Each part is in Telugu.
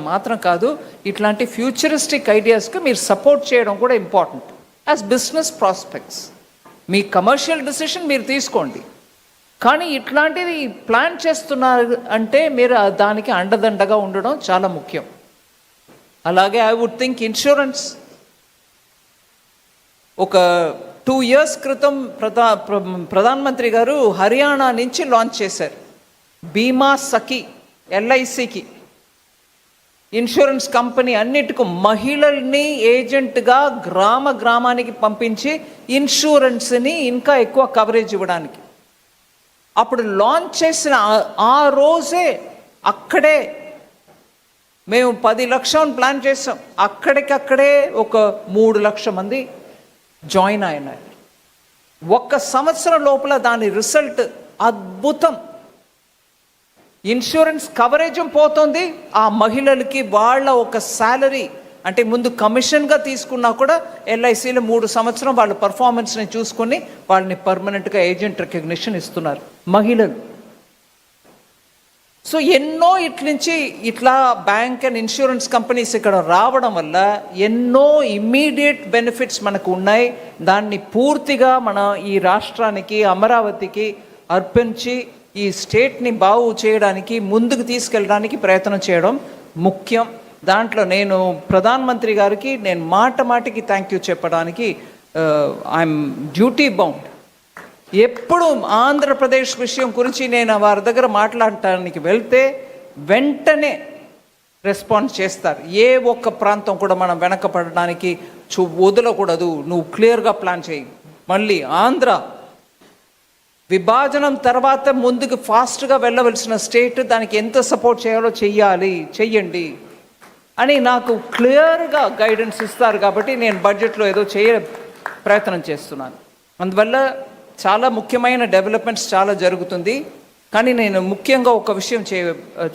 మాత్రం కాదు, ఇట్లాంటి ఫ్యూచరిస్టిక్ ఐడియాస్కి మీరు సపోర్ట్ చేయడం కూడా ఇంపార్టెంట్ యాజ్ బిజినెస్ ప్రాస్పెక్ట్స్. మీ కమర్షియల్ డెసిషన్ మీరు తీసుకోండి, కానీ ఇట్లాంటిది ప్లాన్ చేస్తున్నారు అంటే మీరు దానికి అండదండగా ఉండడం చాలా ముఖ్యం. అలాగే ఐ వుడ్ థింక్ ఇన్సూరెన్స్ ఒక 2 years క్రితం ప్రధానమంత్రి గారు హర్యానా నుంచి లాంచ్ చేశారు బీమా సఖి, ఎల్ఐసికి ఇన్సూరెన్స్ కంపెనీ అన్నిటికీ మహిళల్ని ఏజెంట్గా గ్రామానికి పంపించి ఇన్సూరెన్స్ని ఇంకా ఎక్కువ కవరేజ్ ఇవ్వడానికి. అప్పుడు లాంచ్ చేసిన ఆ రోజే అక్కడే మేము 10 లక్షలు ప్లాన్ చేసాం, అక్కడికక్కడే ఒక 3 లక్షల మంది జాయిన్ అయినారు. 1 సంవత్సరం లోపల దాని రిజల్ట్ అద్భుతం. ఇన్సూరెన్స్ కవరేజ్ పోతుంది, ఆ మహిళలకి వాళ్ళ ఒక శాలరీ అంటే ముందు కమిషన్గా తీసుకున్నా కూడా ఎల్ఐసిలో 3 సంవత్సరం వాళ్ళ పర్ఫార్మెన్స్ని చూసుకొని వాళ్ళని పర్మనెంట్గా ఏజెంట్ రికగ్నిషన్ ఇస్తున్నారు మహిళలు. సో ఎన్నో ఇట్లా బ్యాంక్ అండ్ ఇన్సూరెన్స్ కంపెనీస్ ఇక్కడ రావడం వల్ల ఎన్నో ఇమ్మీడియట్ బెనిఫిట్స్ మనకు ఉన్నాయి. దాన్ని పూర్తిగా మన ఈ రాష్ట్రానికి, అమరావతికి అర్పించి ఈ స్టేట్ని బాగు చేయడానికి, ముందుకు తీసుకెళ్ళడానికి ప్రయత్నం చేయడం ముఖ్యం. దాంట్లో నేను ప్రధానమంత్రి గారికి నేను మాటికి థ్యాంక్ యూ చెప్పడానికి ఐఎమ్ డ్యూటీ బౌండ్. ఎప్పుడు ఆంధ్రప్రదేశ్ విషయం గురించి నేను వారి దగ్గర మాట్లాడటానికి వెళ్తే వెంటనే రెస్పాన్స్ చేస్తారు. ఏ ఒక్క ప్రాంతం కూడా మనం వెనకపడడానికి వదలకూడదు, నువ్వు క్లియర్గా ప్లాన్ చేయి. మళ్ళీ ఆంధ్ర విభాజనం తర్వాత ముందుకు ఫాస్ట్గా వెళ్ళవలసిన స్టేట్, దానికి ఎంత సపోర్ట్ చేయాలో చెయ్యండి అని నాకు క్లియర్గా గైడెన్స్ ఇస్తారు. కాబట్టి నేను బడ్జెట్లో ఏదో ప్రయత్నం చేస్తున్నాను. అందువల్ల చాలా ముఖ్యమైన డెవలప్మెంట్స్ చాలా జరుగుతుంది. కానీ నేను ముఖ్యంగా ఒక విషయం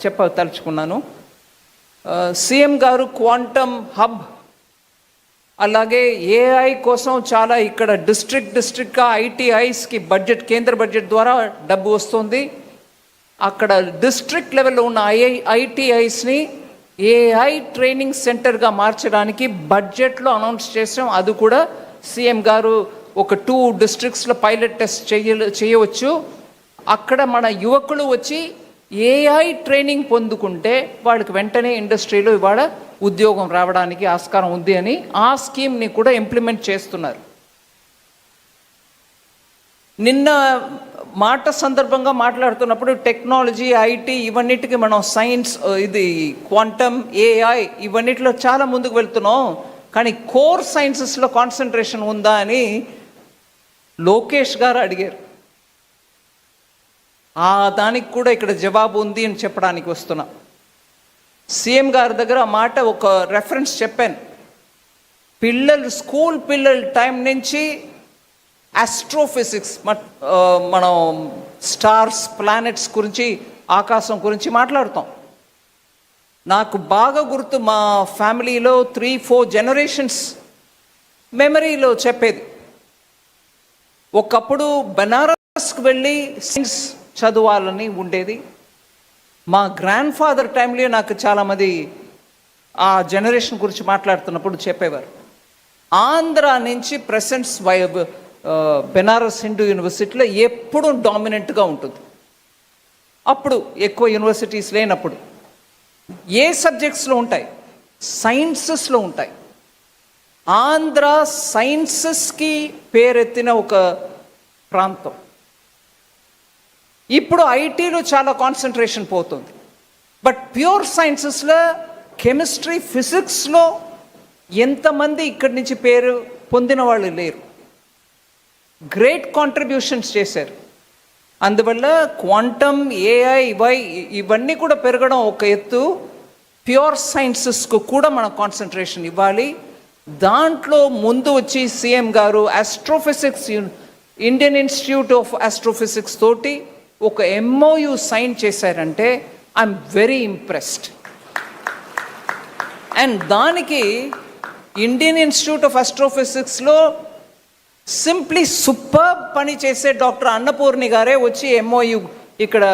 చెప్పదలుచుకున్నాను. సీఎం గారు క్వాంటమ్ హబ్, అలాగే ఏఐ కోసం చాలా ఇక్కడ డిస్ట్రిక్ట్గా ఐటీఐస్కి కేంద్ర బడ్జెట్ ద్వారా డబ్బు వస్తుంది. అక్కడ డిస్ట్రిక్ట్ లెవెల్లో ఉన్న ఐటీఐస్ని ఏఐ ట్రైనింగ్ సెంటర్గా మార్చడానికి బడ్జెట్లో అనౌన్స్ చేసాం. అది కూడా సీఎం గారు ఒక 2 డిస్ట్రిక్ట్స్లో పైలట్ టెస్ట్ చేయవచ్చు. అక్కడ మన యువకులు వచ్చి ఏఐ ట్రైనింగ్ పొందుకుంటే వాళ్ళకి వెంటనే ఇండస్ట్రీలో ఇవాళ ఉద్యోగం రావడానికి ఆస్కారం ఉంది అని ఆ స్కీమ్ని కూడా ఇంప్లిమెంట్ చేస్తున్నారు. నిన్న మాట సందర్భంగా మాట్లాడుతున్నప్పుడు టెక్నాలజీ, ఐటీ ఇవన్నిటికీ మనం సైన్స్, ఇది క్వాంటమ్, ఏఐ ఇవన్నిటిలో చాలా ముందుకు వెళ్తున్నాం. కానీ కోర్ సైన్సెస్లో కాన్సన్ట్రేషన్ ఉందా అని లోకేష్ గారు అడిగారు. దానికి కూడా ఇక్కడ జవాబు ఉంది అని చెప్పడానికి వస్తున్నా. సీఎం గారి దగ్గర ఆ మాట ఒక రెఫరెన్స్ చెప్పాను. స్కూల్ పిల్లల టైం నుంచి ఆస్ట్రోఫిజిక్స్, మనం స్టార్స్, ప్లానెట్స్ గురించి, ఆకాశం గురించి మాట్లాడుతాం. నాకు బాగా గుర్తు, మా ఫ్యామిలీలో 3-4 జనరేషన్స్ మెమరీలో చెప్పేది. ఒకప్పుడు బెనారస్కి వెళ్ళి సైన్స్ చదవాలని ఉండేది. మా గ్రాండ్ ఫాదర్ టైంలో నాకు చాలామంది ఆ జనరేషన్ గురించి మాట్లాడుతున్నప్పుడు చెప్పేవారు. ఆంధ్ర నుంచి ప్రెసెంట్స్ బెనారస్ హిందూ యూనివర్సిటీలో ఎప్పుడు డామినెంట్గా ఉంటుంది. అప్పుడు ఎక్కువ యూనివర్సిటీస్ లేనప్పుడు ఏ సబ్జెక్ట్స్లో ఉంటాయి? సైన్సెస్లో ఉంటాయి. ఆంధ్ర సైన్సెస్కి పేరెత్తిన ఒక ప్రాంతం. ఇప్పుడు ఐటీలో చాలా కాన్సన్ట్రేషన్ పోతుంది. బట్ ప్యూర్ సైన్సెస్లో కెమిస్ట్రీ, ఫిజిక్స్లో ఎంతమంది ఇక్కడి నుంచి పేరు పొందిన వాళ్ళు లేరు. గ్రేట్ కాంట్రిబ్యూషన్స్ చేశారు. అందువల్ల క్వాంటమ్, ఏఐ ఇవన్నీ కూడా పెరగడం ఒక ఎత్తు. ప్యూర్ సైన్సెస్కు కూడా మనం కాన్సన్ట్రేషన్ ఇవ్వాలి. దాంట్లో ముందు వచ్చి సీఎం గారు astrophysics, Indian Institute of astrophysics తోటి ఒక MOU సైన్ చేశారంటే ఐఎమ్ వెరీ ఇంప్రెస్డ్. అండ్ దానికి ఇండియన్ ఇన్స్టిట్యూట్ ఆఫ్ ఆస్ట్రోఫిజిక్స్లో సింప్లీ సూపర్ పని చేసే డాక్టర్ అన్నపూర్ణి గారే వచ్చి MOU ఇక్కడ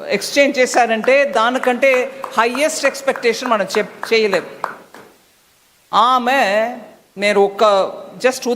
ఎక్స్చేంజ్ చేశారంటే దానికంటే హైయెస్ట్ ఎక్స్పెక్టేషన్ మనం చేయలేము. ఆమె నేను జస్ట్